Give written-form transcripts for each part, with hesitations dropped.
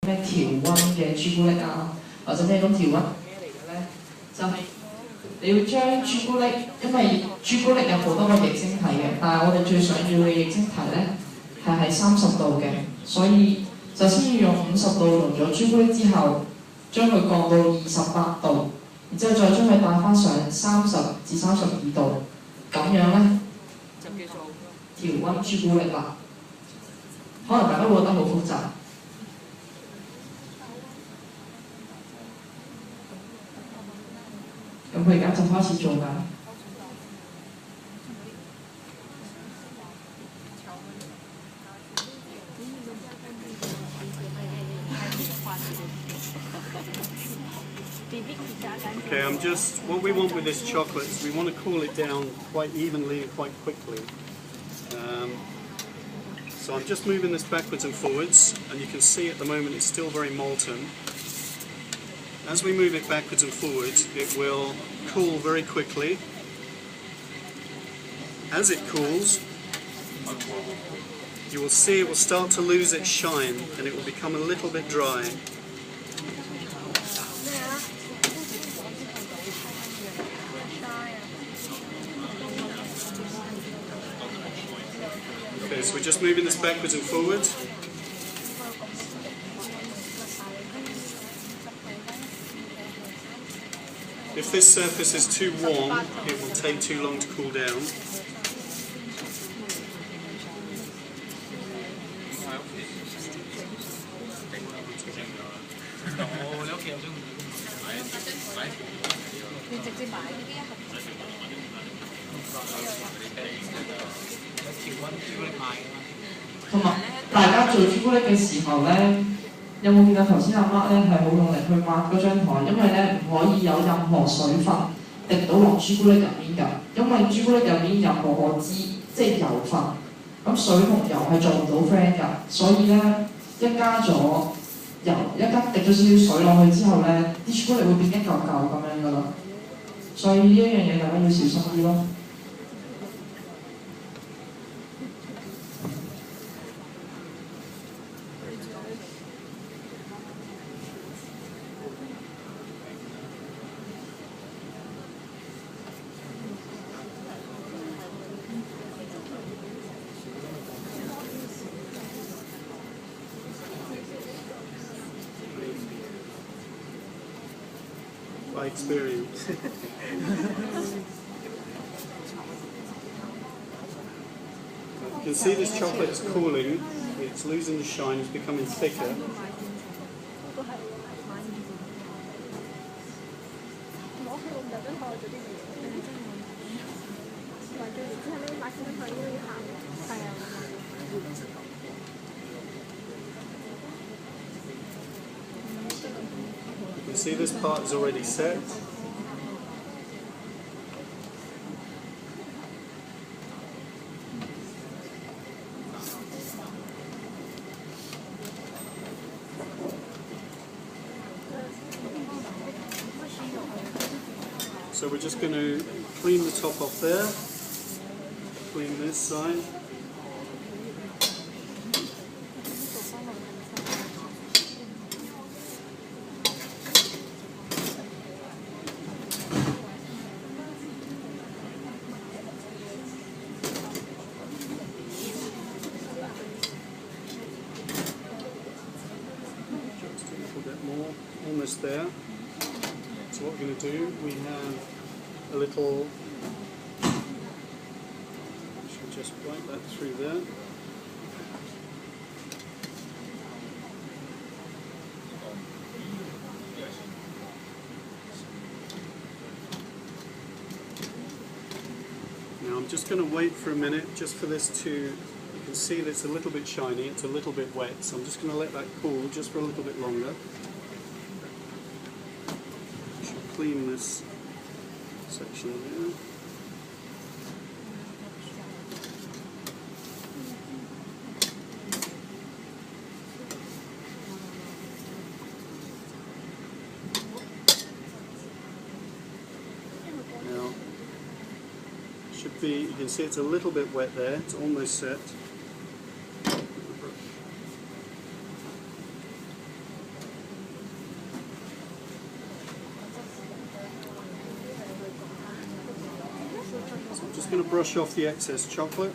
咩調温嘅朱古力啊，或者咩咁調温係咩嚟嘅咧？就係、你要將朱古力，因為朱古力有好多個液晶體嘅，但係我哋最想要嘅液晶體咧係喺30度嘅，所以就先要用50度溶咗朱古力之後，將佢降到28度，然之後再將佢帶翻上30至32度，咁樣咧就叫做調温朱古力啦。可能大家會覺得好複雜。咁佢而家就開始做緊。Okay, what we want with this chocolate is we want to cool it down quite evenly and quite quickly. So I'm just moving this backwards and forwards, and you can see at the moment it's still very molten. As we move it backwards and forwards, it will cool very quickly. As it cools, you will see it will start to lose its shine and it will become a little bit dry. Okay, so we're just moving this backwards and forwards. If this surface is too warm, it will take too long to cool down.同埋大家做朱古力嘅時候咧，有冇見到頭先阿媽咧係好用力去抹嗰張台，因為咧唔可以有任何水分滴到落朱古力入面㗎，因為朱古力入面有可脂，即係油分，咁水同油係做唔到 friend 㗎，所以咧一加咗油，滴咗少少水落去之後咧，啲朱古力會變一嚿嚿咁樣㗎啦，所以呢一樣嘢大家要小心啲咯。By experience. You can see this chocolate is cooling, it's losing the shine, it's becoming thicker. You see this part is already set. So we're just going to clean the top off there, clean this side. Almost there. So what we're going to do, we have a little, should just wipe that through there. Now I'm just going to wait for a minute just for this to, you can see that it's a little bit shiny, it's a little bit wet, so I'm just going to let that cool just for a little bit longer. Clean this section there. Now, should be, you can see it's a little bit wet there, it's almost set. going to brush off the excess chocolate.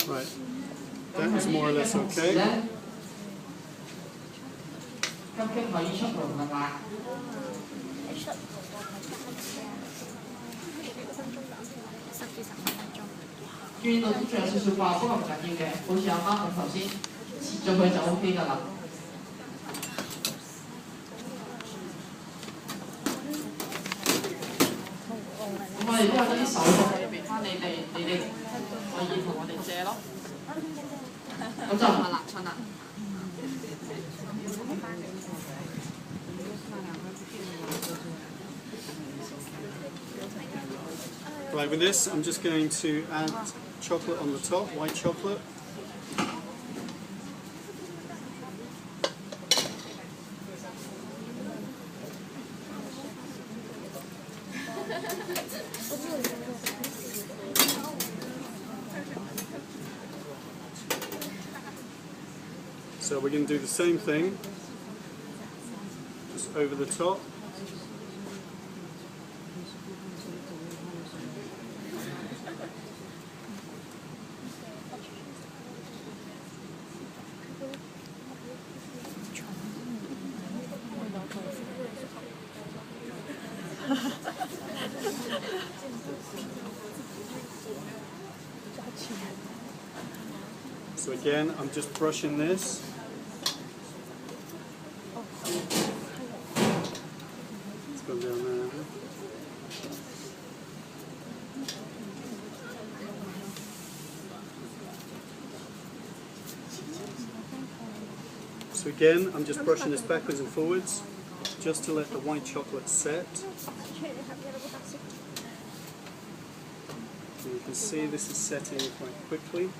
Right, that is more or less okay. 金棘可以出爐㗎啦。見到都仲有少少爆，不過唔緊要嘅，好似阿媽咁頭先切咗佢就 OK 㗎啦。咁我哋都有啲手續可以俾翻你哋可以同我哋借咯。咁就唔係立春啦。Right, with this, I'm just going to add chocolate on the top, white chocolate. So we're going to do the same thing, just over the top. So again, I'm just brushing this. Let's go down there. So again, I'm just brushing this backwards and forwards, just to let the white chocolate set. And you can see this is setting quite quickly.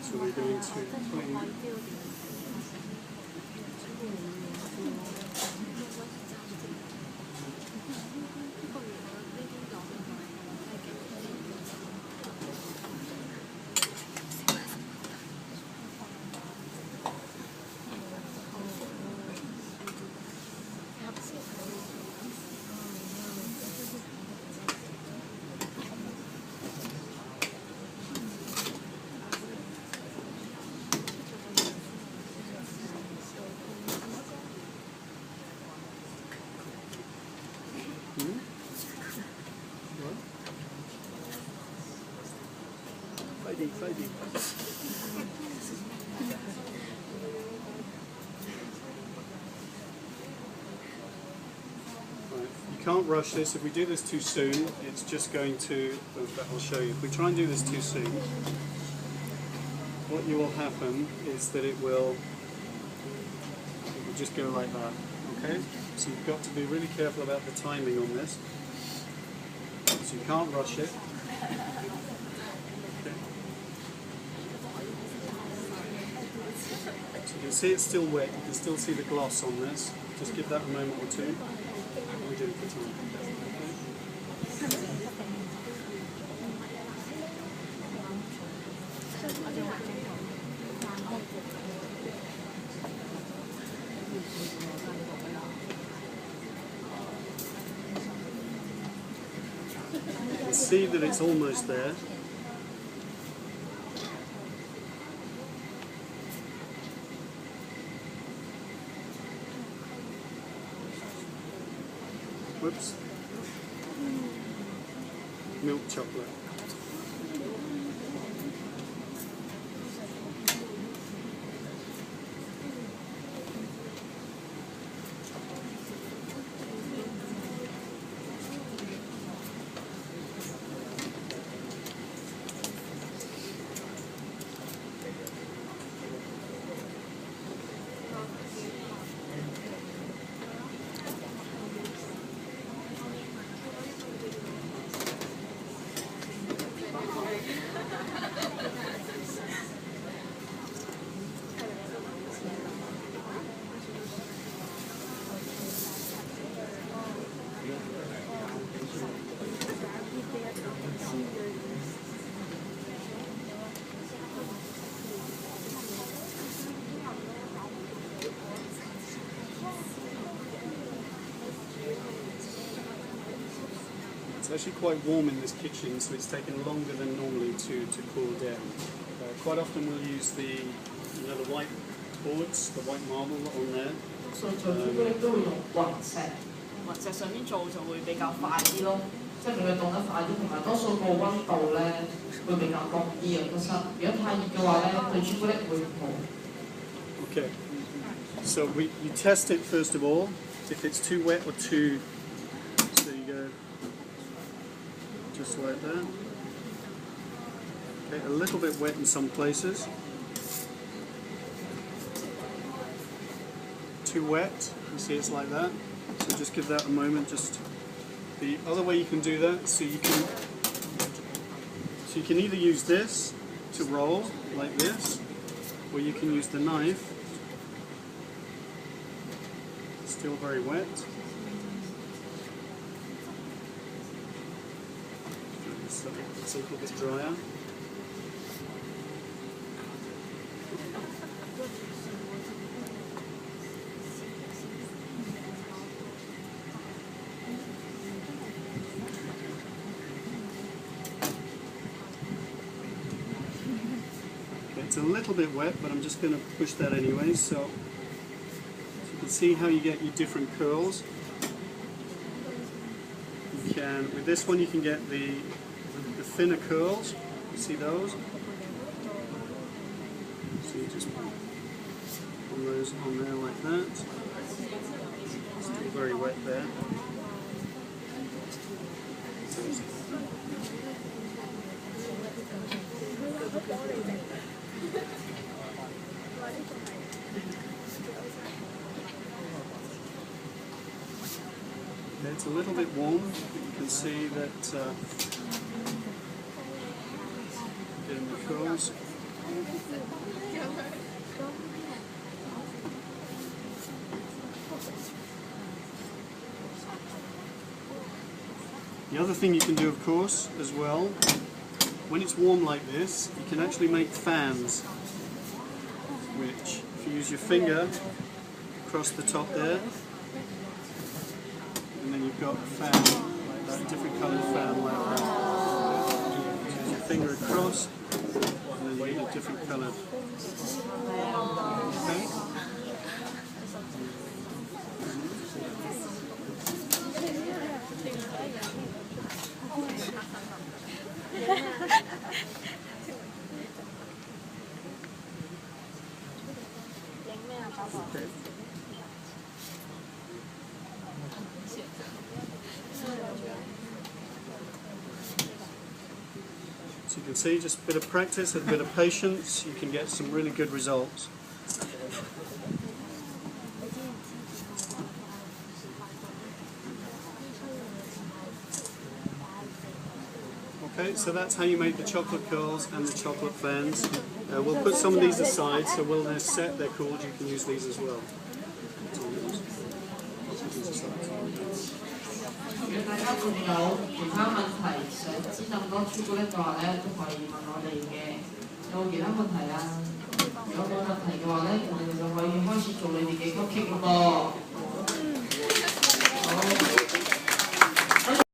So we're going to clean. Fighting. Right. You can't rush this. If we do this too soon, it's just going to, I'll show you. If we try and do this too soon, what will happen is that it will just go like that. Okay? So you've got to be really careful about the timing on this. So you can't rush it. You can see it's still wet, you can still see the gloss on this. Just give that a moment or two. We'll do it for time. You can see that it's almost there. Whoops. Milk chocolate. It's actually quite warm in this kitchen, so it's taken longer than normally to cool down. Quite often we'll use the white boards, the white marble on there. 所以做朱古力都會用雲石，雲石上面做就會比較快啲咯，即係令佢凍得快啲，同埋多數個溫度咧會比較高啲啊個室。如果太熱嘅話咧，對朱古力會唔好。Okay, so you test it first of all. If it's too wet or too, so you go just like that. Okay, a little bit wet in some places. Too wet, you see it's like that. So just give that a moment. Just the other way you can do that, so you can either use this to roll like this, or you can use the knife. Still very wet. So it's a little bit drier. It's a little bit wet, but I'm just going to push that anyway. So you can see how you get your different curls. You can, with this one, you can get the thinner curls. You see those? So you just put those on there like that. Still very wet there. It's a little bit warm, but you can see that getting the curls. The other thing you can do, of course, as well, when it's warm like this, you can actually make fans, which, if you use your finger across the top there, and then you've got a fan like that, different coloured fan like that. Use your finger across, and then you get a different coloured. Okay? Okay. So you can see, just a bit of practice, a bit of patience, you can get some really good results. Okay, so that's how you make the chocolate curls and the chocolate fans. We'll put some of these aside, so when they're set, they're cooled, you can use these as well. 如果大家仲有其他問題想知更多朱古力嘅話咧，都可以問我哋嘅。有冇其他問題啊？如果冇問題嘅話咧，我哋就可以開始做你哋嘅曲奇咯噃。